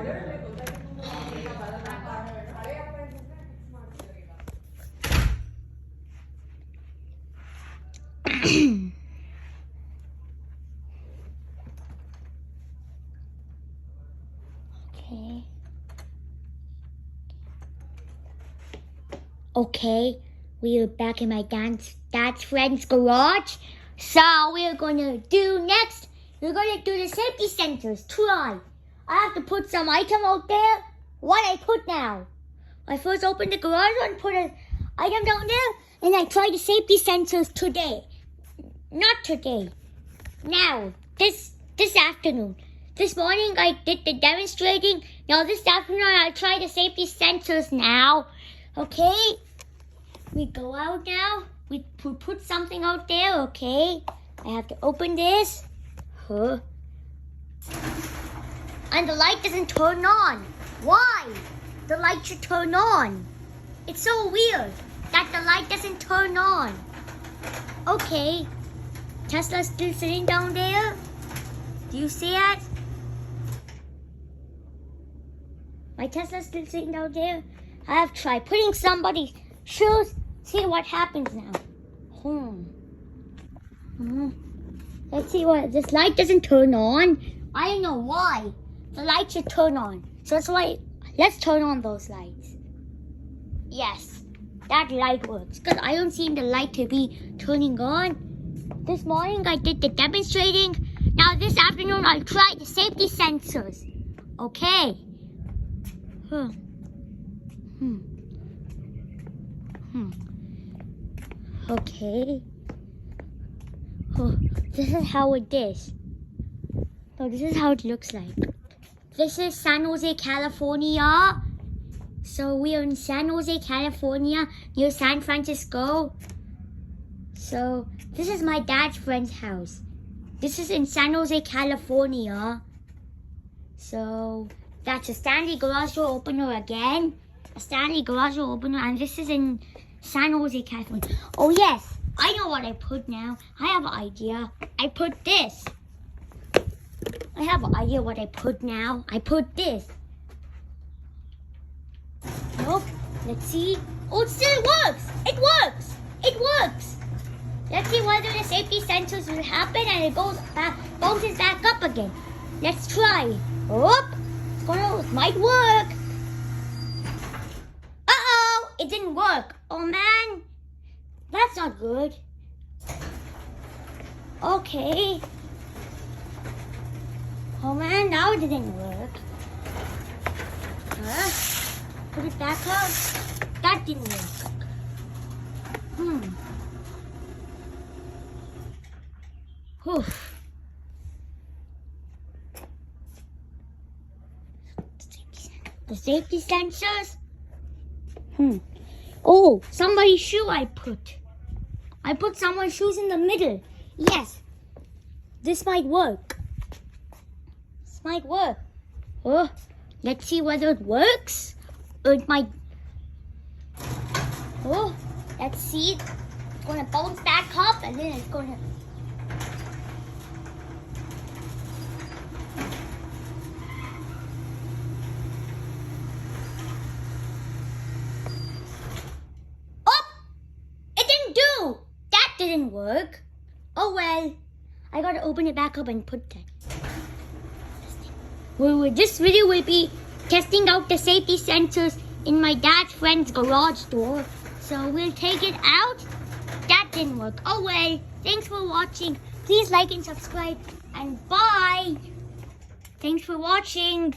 Okay. Okay, we are back in my dad's friend's garage. So we're gonna do next. We're gonna do the safety sensors. Try. I have to put some item out there. What I put now? I first opened the garage and put an item down there, and I tried the safety sensors today. Not today. Now, this afternoon. This morning I did the demonstrating. Now this afternoon I'll try the safety sensors now. Okay? We go out now. We put something out there, okay? I have to open this. Huh? And the light doesn't turn on. Why? The light should turn on. It's so weird that the light doesn't turn on. Okay. Tesla's still sitting down there. Do you see it? My Tesla's still sitting down there. I have tried putting somebody's shoes. See what happens now. Let's see what this light doesn't turn on. I don't know why. The light should turn on. So that's why. Let's turn on those lights. Yes, that light works. Because I don't seem the light to be turning on. This morning I did the demonstrating. Now this afternoon I'll try the safety sensors. Okay. Okay. Oh, this is how it is. So this is how it looks like. This is San Jose, California. So we are in San Jose, California, near San Francisco. So this is my dad's friend's house. This is in San Jose, California. So that's a Stanley garage door opener again. A Stanley garage door opener, and this is in San Jose, California. Oh yes, I know what I put now. I have an idea. I put this. I have an idea what I put now. I put this. Nope. Let's see. Oh, it still works. It works. It works. Let's see whether the safety sensors will happen and it goes back, bounces back up again. Let's try. Oh, it might work. Uh-oh, it didn't work. Oh man, that's not good. Okay. Oh man, now it didn't work. Put it back up. That didn't work. Oof. The safety sensors? Oh, somebody's shoe I put. I put someone's shoes in the middle. Yes. This might work. This might work. Oh, let's see whether it works. It might. Oh, let's see. It's gonna bounce back up and then it's gonna. Didn't work. Oh well. I gotta open it back up and put that. This video will be testing out the safety sensors in my dad's friend's garage door. So we'll take it out. That didn't work. Oh well. Thanks for watching. Please like and subscribe. And bye. Thanks for watching.